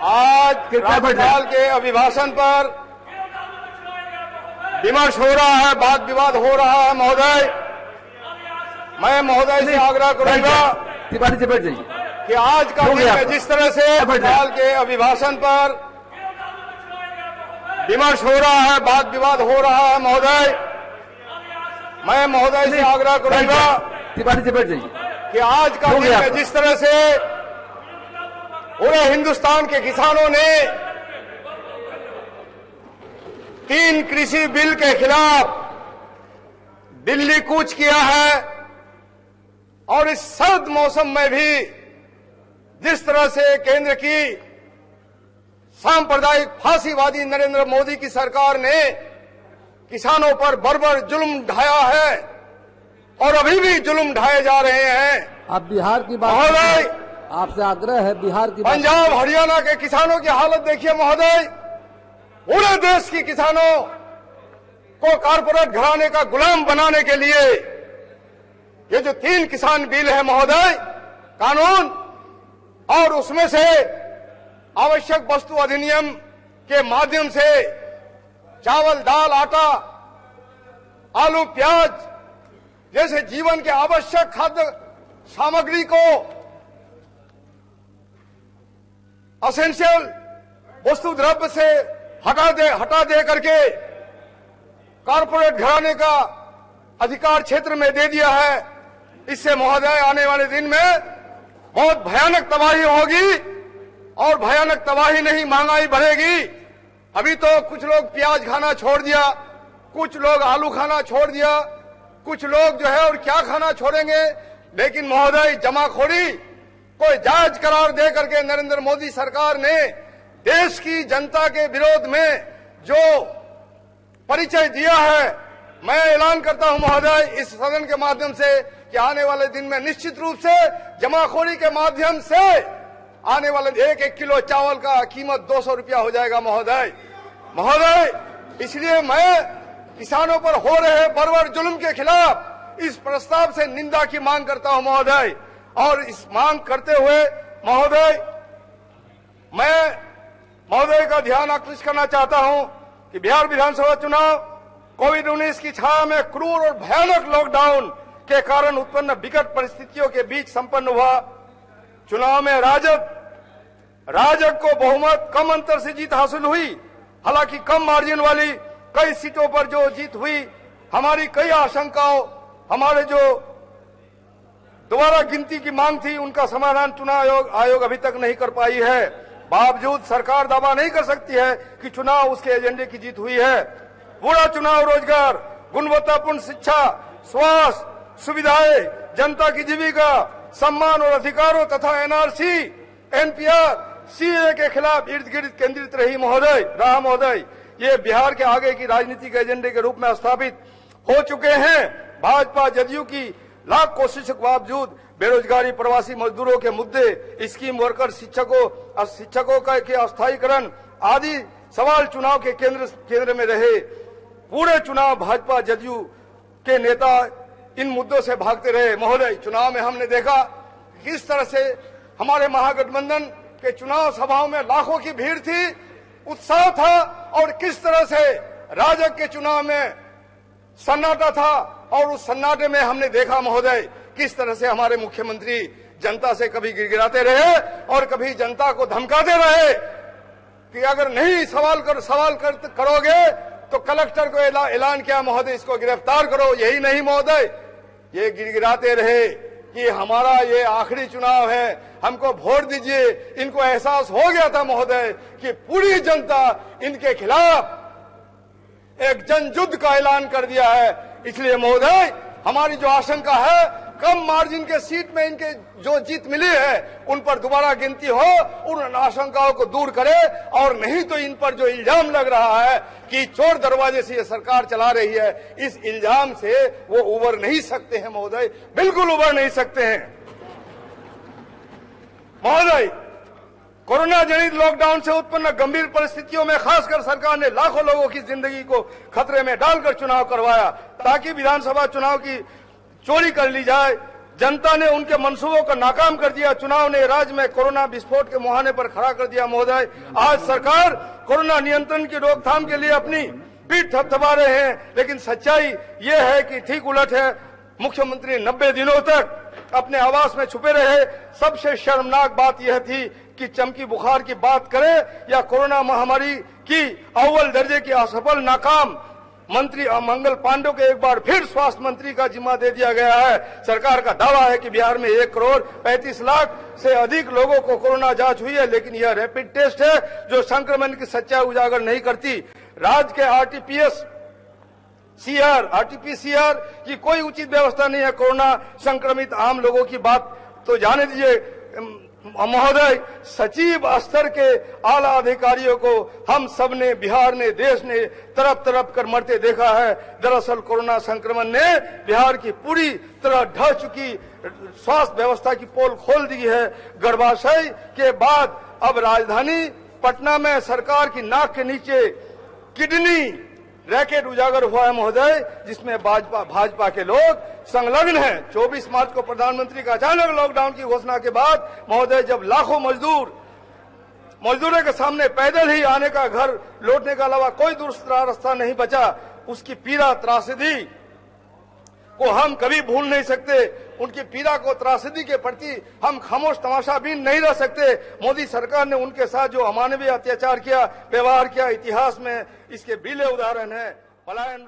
आज राज्यपाल के अभिभाषण पर विमर्श हो रहा है, वाद विवाद हो रहा है। महोदय, मैं महोदय से आग्रह करूंगा तिवारी जी बैठ जाइए कि आज का दिन में जिस तरह से राज्यपाल के अभिभाषण पर विमर्श हो रहा है, वाद विवाद हो रहा है। महोदय, मैं महोदय से आग्रह करूंगा तिवारी जी बैठ जाइए कि आज का दिन में जिस तरह से पूरे हिंदुस्तान के किसानों ने 3 कृषि बिल के खिलाफ दिल्ली कूच किया है और इस सर्द मौसम में भी जिस तरह से केंद्र की सांप्रदायिक फांसीवादी नरेंद्र मोदी की सरकार ने किसानों पर बर्बर जुल्म ढाया है और अभी भी जुल्म ढाए जा रहे हैं। आप बिहार की बात, महोदय आपसे आग्रह है बिहार की पंजाब हरियाणा के किसानों की हालत देखिए महोदय। पूरे देश की किसानों को कारपोरेट घराने का गुलाम बनाने के लिए ये जो 3 किसान बिल है महोदय, कानून, और उसमें से आवश्यक वस्तु अधिनियम के माध्यम से चावल, दाल, आटा, आलू, प्याज जैसे जीवन के आवश्यक खाद्य सामग्री को, असेंशियल वस्तु द्रव्य से हटा दे करके कारपोरेट घराने का अधिकार क्षेत्र में दे दिया है। इससे महोदय आने वाले दिन में बहुत भयानक तबाही होगी और भयानक तबाही नहीं, महंगाई बढ़ेगी। अभी तो कुछ लोग प्याज खाना छोड़ दिया, कुछ लोग आलू खाना छोड़ दिया, कुछ लोग जो है और क्या खाना छोड़ेंगे। लेकिन महोदय, जमाखोरी को जायज करार दे करके नरेंद्र मोदी सरकार ने देश की जनता के विरोध में जो परिचय दिया है, मैं ऐलान करता हूं महोदय इस सदन के माध्यम से कि आने वाले दिन में निश्चित रूप से जमाखोरी के माध्यम से आने वाले 1-1 किलो चावल का कीमत 200 रुपया हो जाएगा महोदय। इसलिए मैं किसानों पर हो रहे बर्बर जुल्म के खिलाफ इस प्रस्ताव से निंदा की मांग करता हूं महोदय। और इस मांग करते हुए महोदय, मैं महोदय का ध्यान आकृष्ट करना चाहता हूं कि बिहार विधानसभा चुनाव कोविड-19 की छाया में क्रूर और भयानक लॉकडाउन के कारण उत्पन्न विकट परिस्थितियों के बीच संपन्न हुआ। चुनाव में राजग को बहुमत कम अंतर से जीत हासिल हुई। हालांकि कम मार्जिन वाली कई सीटों पर जो जीत हुई, हमारी कई आशंकाओं, हमारे जो दोबारा गिनती की मांग थी, उनका समाधान चुनाव आयोग अभी तक नहीं कर पाई है। बावजूद सरकार दावा नहीं कर सकती है कि चुनाव उसके एजेंडे की जीत हुई है। पूरा चुनाव रोजगार, गुणवत्तापूर्ण शिक्षा, स्वास्थ्य सुविधाएं, जनता की जीविका, सम्मान और अधिकारों तथा एनआरसी, एनपीआर, सीए के खिलाफ इर्द गिर्द केंद्रित रही महोदय। ये बिहार के आगे की राजनीति के एजेंडे के रूप में स्थापित हो चुके हैं। भाजपा जदयू की लाख कोशिशों के बावजूद बेरोजगारी, प्रवासी मजदूरों के मुद्दे, स्कीम वर्कर, शिक्षकों के अस्थायीकरण आदि सवाल चुनाव के केंद्र में रहे। पूरे चुनाव भाजपा जदयू के नेता इन मुद्दों से भागते रहे। महोदय, चुनाव में हमने देखा किस तरह से हमारे महागठबंधन के चुनाव सभाओं में लाखों की भीड़ थी, उत्साह था, और किस तरह से राजग के चुनाव में सन्नाटा था। और उस सन्नाटे में हमने देखा महोदय किस तरह से हमारे मुख्यमंत्री जनता से कभी गिड़गिड़ाते रहे और कभी जनता को धमकाते रहे कि अगर नहीं सवाल करोगे तो कलेक्टर को ऐलान किया महोदय, इसको गिरफ्तार करो। यही नहीं महोदय, ये गिड़गिड़ाते रहे कि हमारा ये आखिरी चुनाव है, हमको वोट दीजिए। इनको एहसास हो गया था महोदय कि पूरी जनता इनके खिलाफ एक जनयुद्ध का ऐलान कर दिया है। इसलिए महोदय, हमारी जो आशंका है, कम मार्जिन के सीट में इनके जो जीत मिली है उन पर दोबारा गिनती हो, उन आशंकाओं को दूर करे। और नहीं तो इन पर जो इल्जाम लग रहा है कि चोर दरवाजे से ये सरकार चला रही है, इस इल्जाम से वो उबर नहीं सकते हैं महोदय, बिल्कुल उबर नहीं सकते हैं महोदय। कोरोना जनित लॉकडाउन से उत्पन्न गंभीर परिस्थितियों में खासकर सरकार ने लाखों लोगों की जिंदगी को खतरे में डालकर चुनाव करवाया ताकि विधानसभा चुनाव की चोरी कर ली जाए। जनता ने उनके मंसूबों को नाकाम कर दिया। चुनाव ने राज्य में कोरोना विस्फोट के मुहाने पर खड़ा कर दिया। महोदय, आज सरकार कोरोना नियंत्रण की रोकथाम के लिए अपनी पीठ थपथपा रहे हैं, लेकिन सच्चाई ये है कि ठीक उलट है। मुख्यमंत्री 90 दिनों तक अपने आवास में छुपे रहे। सबसे शर्मनाक बात यह थी कि चमकी बुखार की बात करें या कोरोना महामारी की अव्वल दर्जे की असफल नाकाम मंत्री मंगल पांडे को एक बार फिर स्वास्थ्य मंत्री का जिम्मा दे दिया गया है। सरकार का दावा है कि बिहार में 1 करोड़ 35 लाख से अधिक लोगों को कोरोना जांच हुई है, लेकिन यह रैपिड टेस्ट है जो संक्रमण की सच्चाई उजागर नहीं करती। राज्य के आरटीपीसीआर की कोई उचित व्यवस्था नहीं है। कोरोना संक्रमित आम लोगों की बात तो जाने दीजिए। महोदय, सचिव स्तर के आला अधिकारियों को हम सब ने, बिहार ने, देश ने तरफ तरफ कर मरते देखा है। दरअसल कोरोना संक्रमण ने बिहार की पूरी तरह ढह चुकी स्वास्थ्य व्यवस्था की पोल खोल दी है। गर्भाशय के बाद अब राजधानी पटना में सरकार की नाक के नीचे किडनी रैकेट उजागर हुआ है महोदय, जिसमें भाजपा के लोग संलग्न हैं। 24 मार्च को प्रधानमंत्री का अचानक लॉकडाउन की घोषणा के बाद महोदय, जब लाखों मजदूरों के सामने पैदल ही आने का, घर लौटने के अलावा कोई दूसरा रास्ता नहीं बचा, उसकी पीड़ा त्रासदी को हम कभी भूल नहीं सकते। उनकी पीड़ा को, त्रासदी के प्रति हम खामोश तमाशाबीन नहीं रह सकते। मोदी सरकार ने उनके साथ जो अमानवीय अत्याचार किया, व्यवहार किया, इतिहास में इसके बिले उदाहरण है। पलायन